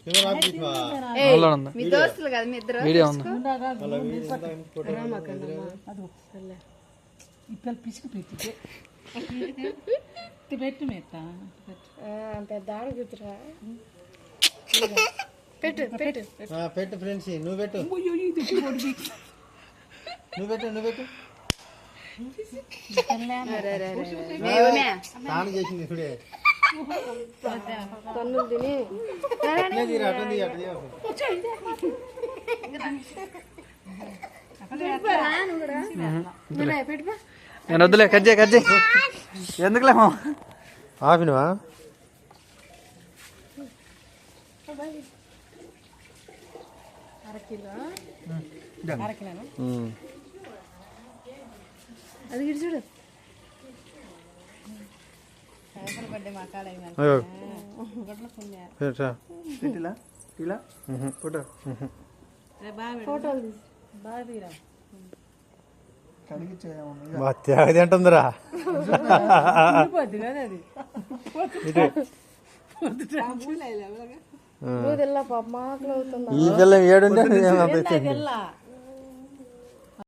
మీ దోస్తులు కదా మీ ఇద్దరు పిసికి పెట్టి పెద్ద ఆడ కూతురా పెట్టు పెట్టు పెట్టు ఫ్రెండ్స్ నువ్వు పెట్టు నువ్వు పెట్టు నువ్వు పెట్టు స్నానం చేసింది ఇప్పుడే తన్నులు తిని నేను వద్దులే కజ్జే ఎందుకులే మా ఆపినవా అది చూడు త్యాగది అంటుందిరా ఈ పిల్ల ఏడుంటే